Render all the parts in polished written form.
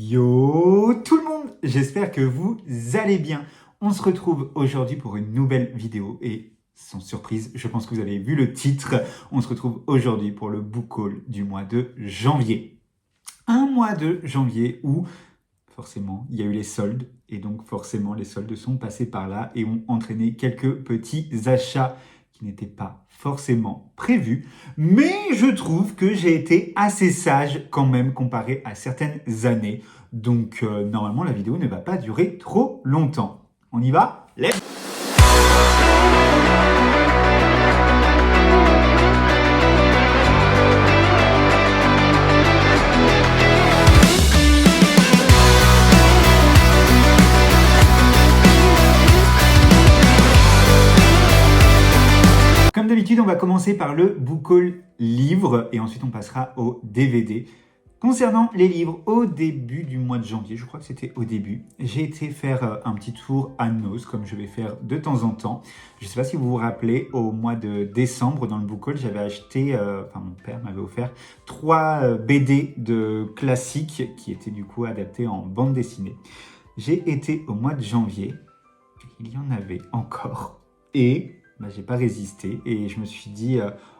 Yo tout le monde, j'espère que vous allez bien. On se retrouve aujourd'hui pour une nouvelle vidéo et sans surprise, je pense que vous avez vu le titre, on se retrouve aujourd'hui pour le book haul du mois de janvier. Un mois de janvier où forcément il y a eu les soldes et donc forcément les soldes sont passés par là et ont entraîné quelques petits achats qui n'étaient pas forcément prévus, mais je trouve que j'ai été assez sage quand même comparé à certaines années. Donc normalement la vidéo ne va pas durer trop longtemps. On y va? Let's go. Comme d'habitude, on va commencer par le book haul livre et ensuite on passera au DVD. Concernant les livres, au début du mois de janvier, je crois que c'était au début, j'ai été faire un petit tour à Noz, comme je vais faire de temps en temps. Je ne sais pas si vous vous rappelez, au mois de décembre, dans le book haul, j'avais acheté, mon père m'avait offert 3 BD de classiques qui étaient du coup adaptés en bande dessinée. J'ai été au mois de janvier, il y en avait encore, et j'ai pas résisté et je me suis dit,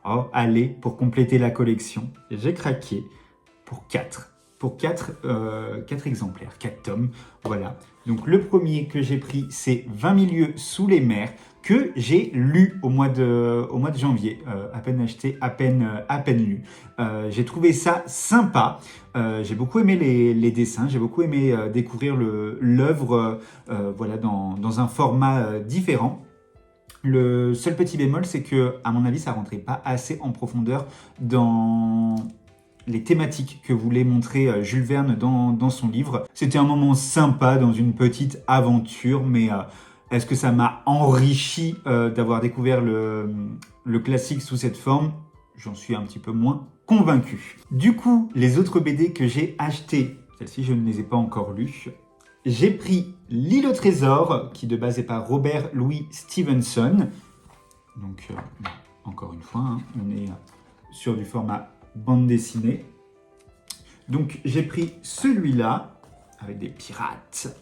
oh allez, pour compléter la collection, j'ai craqué pour 4 exemplaires, 4 tomes, voilà. Donc le premier que j'ai pris, c'est 20 000 lieues sous les mers, que j'ai lu au mois de janvier, à peine acheté, à peine lu. J'ai trouvé ça sympa, j'ai beaucoup aimé les dessins, j'ai beaucoup aimé découvrir l'œuvre voilà, dans un format différent. Le seul petit bémol, c'est que, à mon avis, ça rentrait pas assez en profondeur dans les thématiques que voulait montrer Jules Verne dans son livre. C'était un moment sympa dans une petite aventure, mais est-ce que ça m'a enrichi d'avoir découvert le classique sous cette forme? J'en suis un petit peu moins convaincu. Du coup, les autres BD que j'ai achetées, celles-ci je ne les ai pas encore lues. J'ai pris L'île au trésor, qui de base est par Robert Louis Stevenson. Donc, encore une fois, hein, on est sur du format bande dessinée. Donc, j'ai pris celui-là, avec des pirates.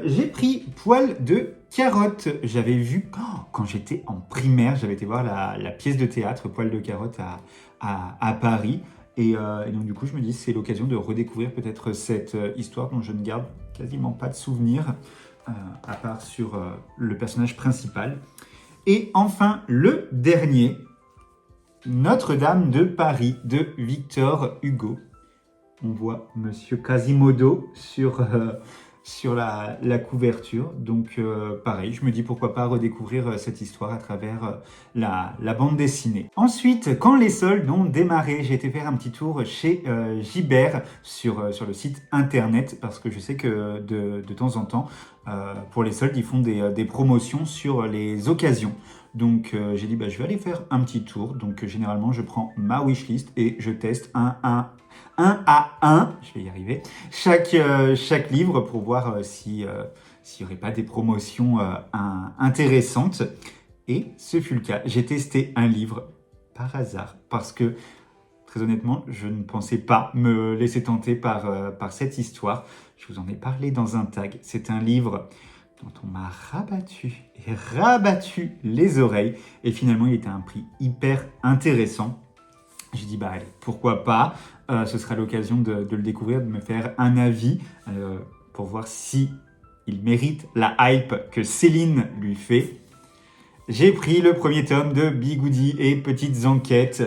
J'ai pris Poil de carotte. J'avais vu, quand j'étais en primaire, j'avais été voir la pièce de théâtre Poil de carotte à Paris. Et donc du coup, je me dis, c'est l'occasion de redécouvrir peut-être cette histoire dont je ne garde quasiment pas de souvenirs, à part sur le personnage principal. Et enfin, le dernier, Notre-Dame de Paris, de Victor Hugo. On voit Monsieur Quasimodo sur la couverture. Donc pareil, je me dis pourquoi pas redécouvrir cette histoire à travers la bande dessinée. Ensuite, quand les soldes ont démarré, j'ai été faire un petit tour chez Gibert sur le site internet parce que je sais que de temps en temps, pour les soldes, ils font des promotions sur les occasions. Donc j'ai dit, je vais aller faire un petit tour. Donc généralement, je prends ma wishlist et je teste un à un, je vais y arriver, chaque livre pour voir s'il n'y aurait pas des promotions intéressantes. Et ce fut le cas. J'ai testé un livre par hasard parce que, très honnêtement, je ne pensais pas me laisser tenter par cette histoire. Je vous en ai parlé dans un tag. C'est un livre dont on m'a rabattu les oreilles. Et finalement, il était à un prix hyper intéressant. J'ai dit, allez, pourquoi pas, ce sera l'occasion de le découvrir, de me faire un avis pour voir si il mérite la hype que Céline lui fait. J'ai pris le premier tome de Bigoudi et Petites Enquêtes,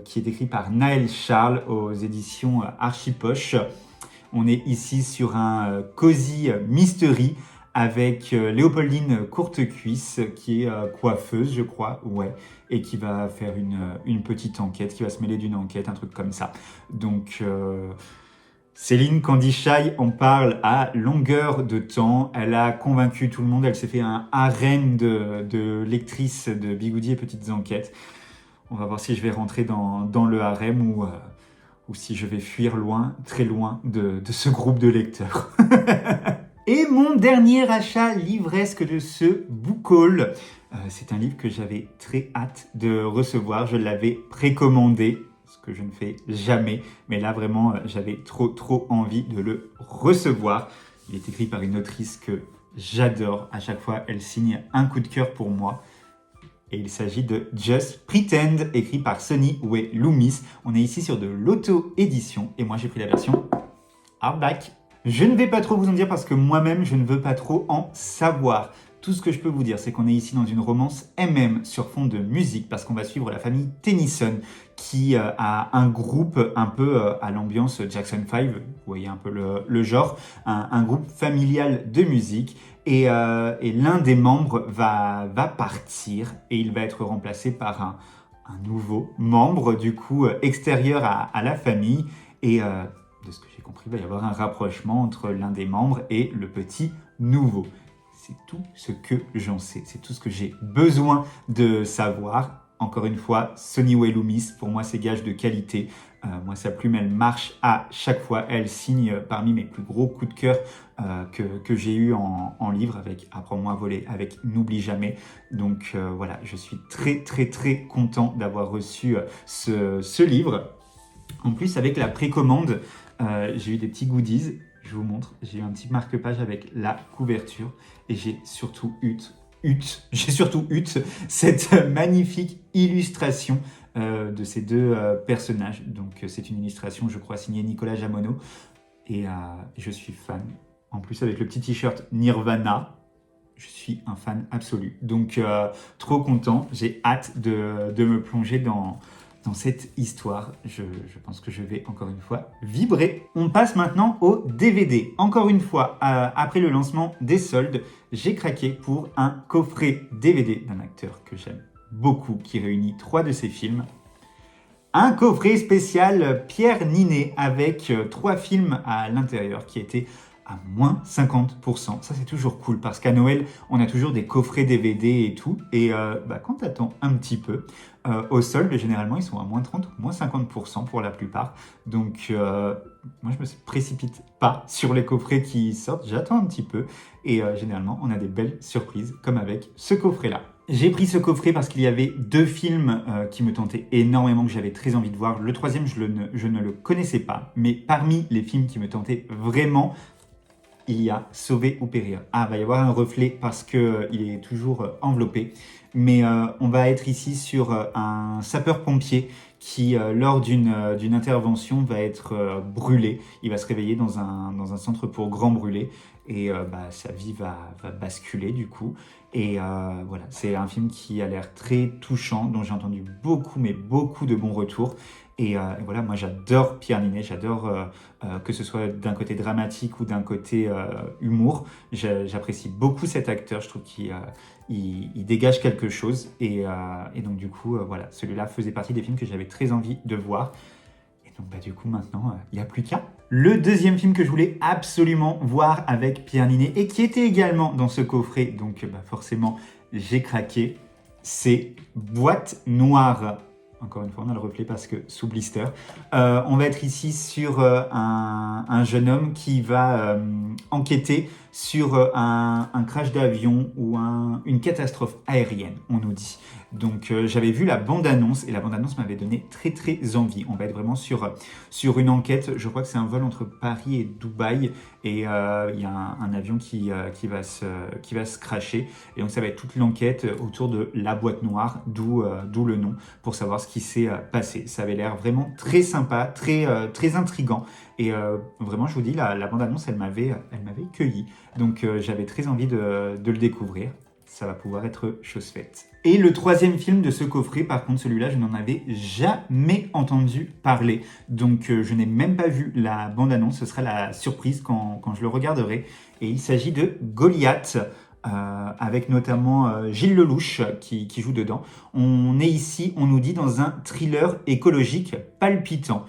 qui est écrit par Naël Charles aux éditions Archipoche. On est ici sur un cozy mystery avec Léopoldine Courtecuisse, qui est coiffeuse, je crois, ouais, et qui va faire une petite enquête, qui va se mêler d'une enquête, un truc comme ça. Donc, Céline Candichai en parle à longueur de temps. Elle a convaincu tout le monde, elle s'est fait un harem de lectrices de Bigoudi et Petites Enquêtes. On va voir si je vais rentrer dans le harem ou si je vais fuir loin, très loin de ce groupe de lecteurs. Et mon dernier achat livresque de ce book haul, c'est un livre que j'avais très hâte de recevoir. Je l'avais précommandé ce que je ne fais jamais. Mais là, vraiment, j'avais trop envie de le recevoir. Il est écrit par une autrice que j'adore. À chaque fois, elle signe un coup de cœur pour moi. Et il s'agit de Just Pretend, écrit par Sonny Way Loomis. On est ici sur de l'auto-édition et moi j'ai pris la version hardback. Je ne vais pas trop vous en dire parce que moi-même je ne veux pas trop en savoir. Tout ce que je peux vous dire, c'est qu'on est ici dans une romance MM sur fond de musique parce qu'on va suivre la famille Tennyson qui a un groupe un peu à l'ambiance Jackson 5, vous voyez un peu le genre, un groupe familial de musique et l'un des membres va partir et il va être remplacé par un nouveau membre du coup extérieur à la famille et de ce que j'ai compris, il va y avoir un rapprochement entre l'un des membres et le petit nouveau. C'est tout ce que j'en sais, c'est tout ce que j'ai besoin de savoir. Encore une fois, Sonny Way Loomis, pour moi, c'est gage de qualité. Moi, sa plume, elle marche à chaque fois. Elle signe parmi mes plus gros coups de cœur que j'ai eu en livre avec Apprends-moi à voler, avec N'oublie jamais. Donc voilà, je suis très content d'avoir reçu ce livre. En plus, avec la précommande, j'ai eu des petits goodies. Je vous montre, j'ai eu un petit marque-page avec la couverture et j'ai surtout eu cette magnifique illustration de ces deux personnages. Donc c'est une illustration, je crois, signée Nicolas Jamono et je suis fan. En plus avec le petit t-shirt Nirvana, je suis un fan absolu. Donc trop content, j'ai hâte de me plonger dans cette histoire. Je pense que je vais encore une fois vibrer. On passe maintenant au DVD. Encore une fois, après le lancement des soldes, j'ai craqué pour un coffret DVD d'un acteur que j'aime beaucoup, qui réunit 3 de ses films. Un coffret spécial Pierre Ninet avec 3 films à l'intérieur qui étaient à moins 50%. Ça, c'est toujours cool parce qu'à Noël, on a toujours des coffrets DVD et tout. Et quand tu attends un petit peu, au solde, généralement, ils sont à moins 30 ou moins 50% pour la plupart. Donc, moi, je me précipite pas sur les coffrets qui sortent. J'attends un petit peu. Et généralement, on a des belles surprises comme avec ce coffret-là. J'ai pris ce coffret parce qu'il y avait 2 films qui me tentaient énormément, que j'avais très envie de voir. Le troisième, je ne le connaissais pas. Mais parmi les films qui me tentaient vraiment, il y a Sauver ou périr. Ah, il va y avoir un reflet parce qu'il est toujours enveloppé. Mais on va être ici sur un sapeur-pompier qui, lors d'une intervention, va être brûlé. Il va se réveiller dans un centre pour grands brûlés. Et sa vie va basculer du coup. Et voilà, c'est un film qui a l'air très touchant, dont j'ai entendu beaucoup de bons retours. Et voilà, moi j'adore Pierre Ninet, j'adore que ce soit d'un côté dramatique ou d'un côté humour. J'apprécie beaucoup cet acteur, je trouve qu'il dégage quelque chose. Et donc du coup, voilà, celui-là faisait partie des films que j'avais très envie de voir. Et donc du coup maintenant, il n'y a plus qu'à. Le deuxième film que je voulais absolument voir avec Pierre Ninet et qui était également dans ce coffret, donc forcément j'ai craqué, c'est Boîte Noire. Encore une fois, on a le reflet parce que sous blister. On va être ici sur un jeune homme qui va enquêter sur un crash d'avion ou une catastrophe aérienne, on nous dit. Donc j'avais vu la bande-annonce et la bande-annonce m'avait donné très envie. On va être vraiment sur une enquête. Je crois que c'est un vol entre Paris et Dubaï et il y a un avion qui va se crasher. Et donc ça va être toute l'enquête autour de la boîte noire, d'où le nom, pour savoir ce qui s'est passé. Ça avait l'air vraiment très sympa, très intriguant. Et vraiment, je vous dis, la bande-annonce, elle m'avait cueilli. Donc j'avais très envie de le découvrir. Ça va pouvoir être chose faite. Et le troisième film de ce coffret, par contre, celui-là, je n'en avais jamais entendu parler. Donc, je n'ai même pas vu la bande-annonce. Ce sera la surprise quand je le regarderai. Et il s'agit de Goliath, avec notamment Gilles Lelouch qui joue dedans. On est ici, on nous dit, dans un thriller écologique palpitant.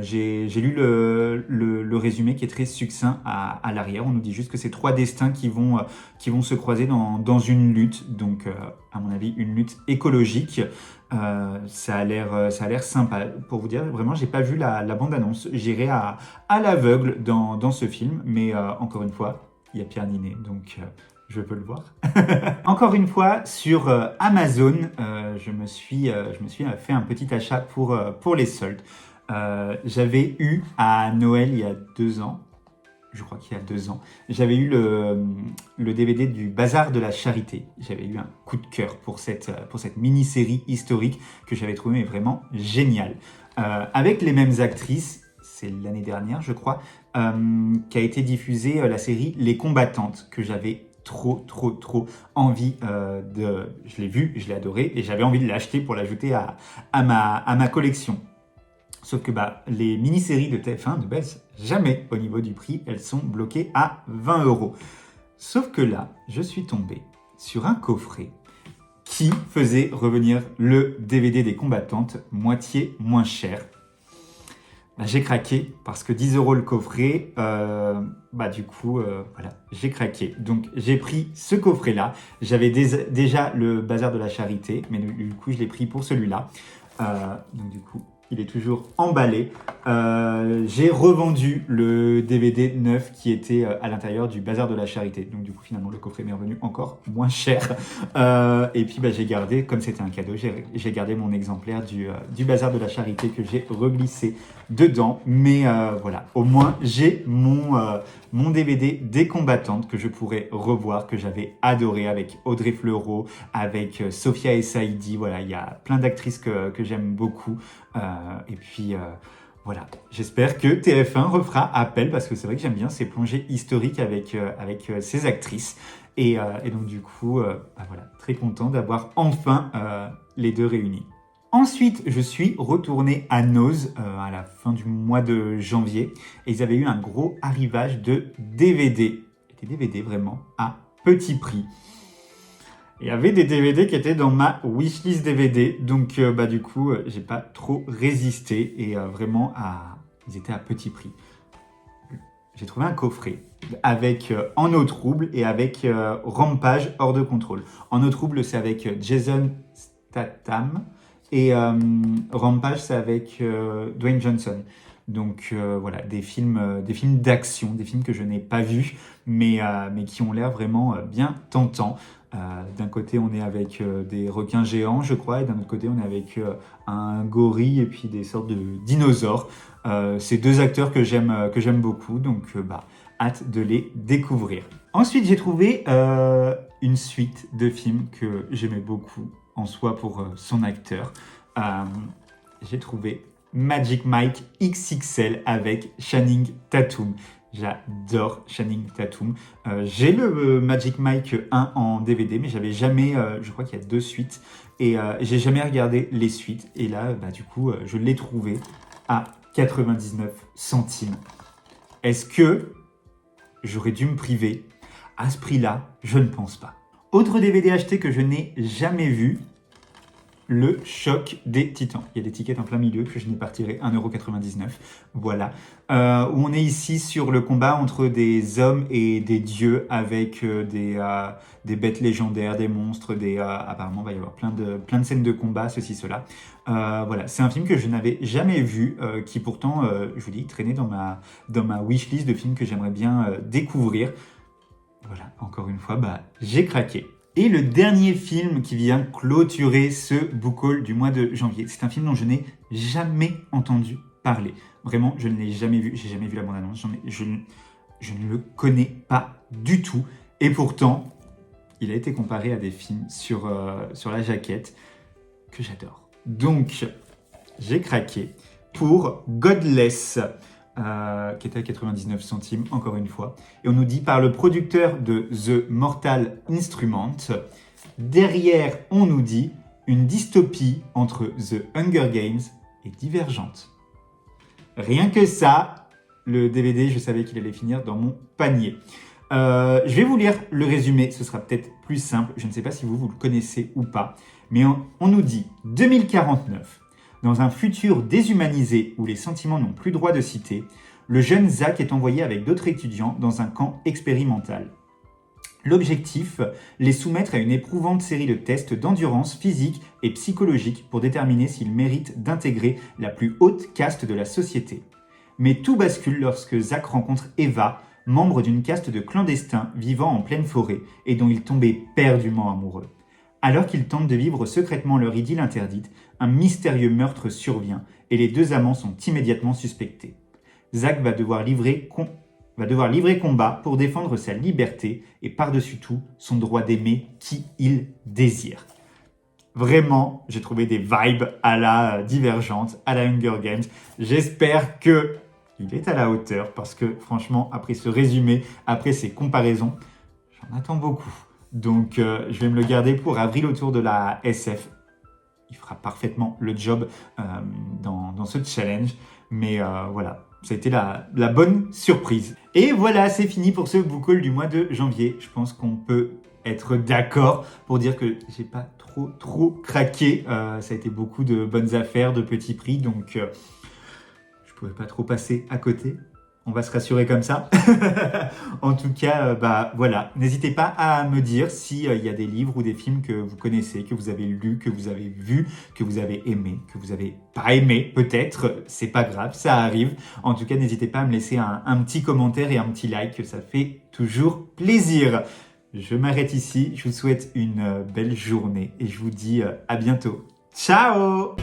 J'ai lu le résumé qui est très succinct à l'arrière. On nous dit juste que c'est 3 destins qui vont se croiser dans une lutte. Donc, à mon avis, une lutte écologique. Ça a l'air sympa. Pour vous dire, vraiment, j'ai pas vu la bande-annonce. J'irai à l'aveugle dans ce film. Mais encore une fois, il y a Pierre Ninet. Donc, je veux le voir. Encore une fois, sur Amazon, je me suis fait un petit achat pour les soldes. J'avais eu à Noël il y a 2 ans, je crois qu'il y a 2 ans, j'avais eu le DVD du Bazar de la Charité. J'avais eu un coup de cœur pour cette mini-série historique que j'avais trouvé vraiment géniale. Avec les mêmes actrices, c'est l'année dernière, je crois, qu'a été diffusée la série Les Combattantes, que j'avais trop envie de... Je l'ai vu, je l'ai adoré, et j'avais envie de l'acheter pour l'ajouter à ma collection. Sauf que les mini-séries de TF1 ne baissent jamais au niveau du prix, elles sont bloquées à 20 €. Sauf que là, je suis tombé sur un coffret qui faisait revenir le DVD des Combattantes moitié moins cher. J'ai craqué parce que 10 € le coffret, du coup, voilà, j'ai craqué. Donc j'ai pris ce coffret-là. J'avais déjà le Bazar de la Charité, mais du coup, je l'ai pris pour celui-là. Donc du coup, il est toujours emballé. J'ai revendu le DVD neuf qui était à l'intérieur du Bazar de la Charité. Donc du coup, finalement, le coffret m'est revenu encore moins cher. Et puis, j'ai gardé, comme c'était un cadeau, j'ai gardé mon exemplaire du Bazar de la Charité que j'ai reglissé dedans. Mais voilà, au moins, j'ai mon DVD des Combattantes que je pourrais revoir, que j'avais adoré avec Audrey Fleurot, avec Sophia Essaidi. Voilà, il y a plein d'actrices que j'aime beaucoup. Et puis voilà, j'espère que TF1 refera appel parce que c'est vrai que j'aime bien ces plongées historiques avec ces actrices. Et donc du coup, voilà, très content d'avoir enfin les deux réunis. Ensuite, je suis retourné à Noz à la fin du mois de janvier et ils avaient eu un gros arrivage de DVD. Des DVD vraiment à petit prix. Il y avait des DVD qui étaient dans ma wishlist DVD, donc du coup, j'ai pas trop résisté et vraiment, ils étaient à petit prix. J'ai trouvé un coffret avec En eau trouble et avec Rampage hors de contrôle. En eau trouble, c'est avec Jason Statham et Rampage, c'est avec Dwayne Johnson. Donc voilà, des films d'action, des films que je n'ai pas vus, mais qui ont l'air vraiment bien tentants. D'un côté, on est avec des requins géants, je crois, et d'un autre côté, on est avec un gorille et puis des sortes de dinosaures. C'est deux acteurs que j'aime beaucoup, donc hâte de les découvrir. Ensuite, j'ai trouvé une suite de films que j'aimais beaucoup en soi pour son acteur. J'ai trouvé Magic Mike XXL avec Channing Tatum. J'adore Channing Tatum. J'ai le Magic Mike 1 en DVD, mais j'avais jamais, je crois qu'il y a 2 suites, et j'ai jamais regardé les suites. Et là, du coup, je l'ai trouvé à 99 centimes. Est-ce que j'aurais dû me priver à ce prix-là? Je ne pense pas. Autre DVD acheté que je n'ai jamais vu, le choc des titans. Il y a des tickets en plein milieu que je n'ai pas retiré, 1,99 €. Voilà. Où on est ici sur le combat entre des hommes et des dieux avec des bêtes légendaires, des monstres, apparemment, il va y avoir plein de scènes de combat, ceci, cela. Voilà. C'est un film que je n'avais jamais vu, qui pourtant, je vous dis, traînait dans ma wishlist de films que j'aimerais bien découvrir. Voilà. Encore une fois, j'ai craqué. Et le dernier film qui vient clôturer ce book haul du mois de janvier, c'est un film dont je n'ai jamais entendu parler. Vraiment, je ne l'ai jamais vu, j'ai jamais vu la bande-annonce, je ne le connais pas du tout. Et pourtant, il a été comparé à des films sur la jaquette que j'adore. Donc, j'ai craqué pour Godless, qui était à 99 centimes, encore une fois. Et on nous dit par le producteur de The Mortal Instrument. Derrière, on nous dit une dystopie entre The Hunger Games et Divergente. Rien que ça, le DVD, je savais qu'il allait finir dans mon panier. Je vais vous lire le résumé, ce sera peut-être plus simple. Je ne sais pas si vous le connaissez ou pas. Mais on nous dit 2049. Dans un futur déshumanisé où les sentiments n'ont plus droit de cité, le jeune Zach est envoyé avec d'autres étudiants dans un camp expérimental. L'objectif, les soumettre à une éprouvante série de tests d'endurance physique et psychologique pour déterminer s'ils méritent d'intégrer la plus haute caste de la société. Mais tout bascule lorsque Zach rencontre Eva, membre d'une caste de clandestins vivant en pleine forêt et dont il tombait perdument amoureux. Alors qu'ils tentent de vivre secrètement leur idylle interdite, un mystérieux meurtre survient et les deux amants sont immédiatement suspectés. Zack va devoir livrer combat pour défendre sa liberté et par-dessus tout son droit d'aimer qui il désire. Vraiment, j'ai trouvé des vibes à la Divergente, à la Hunger Games. J'espère que il est à la hauteur parce que franchement, après ce résumé, après ces comparaisons, j'en attends beaucoup. Donc, je vais me le garder pour avril autour de la SF. Il fera parfaitement le job dans ce challenge. Mais voilà, ça a été la bonne surprise. Et voilà, c'est fini pour ce book haul du mois de janvier. Je pense qu'on peut être d'accord pour dire que j'ai pas trop craqué. Ça a été beaucoup de bonnes affaires, de petits prix. Donc, je pouvais pas trop passer à côté. On va se rassurer comme ça. En tout cas, voilà. N'hésitez pas à me dire s'il y a des livres ou des films que vous connaissez, que vous avez lus, que vous avez vus, que vous avez aimé, que vous avez pas aimé, peut-être. C'est pas grave, ça arrive. En tout cas, n'hésitez pas à me laisser un petit commentaire et un petit like, ça fait toujours plaisir. Je m'arrête ici. Je vous souhaite une belle journée et je vous dis à bientôt. Ciao!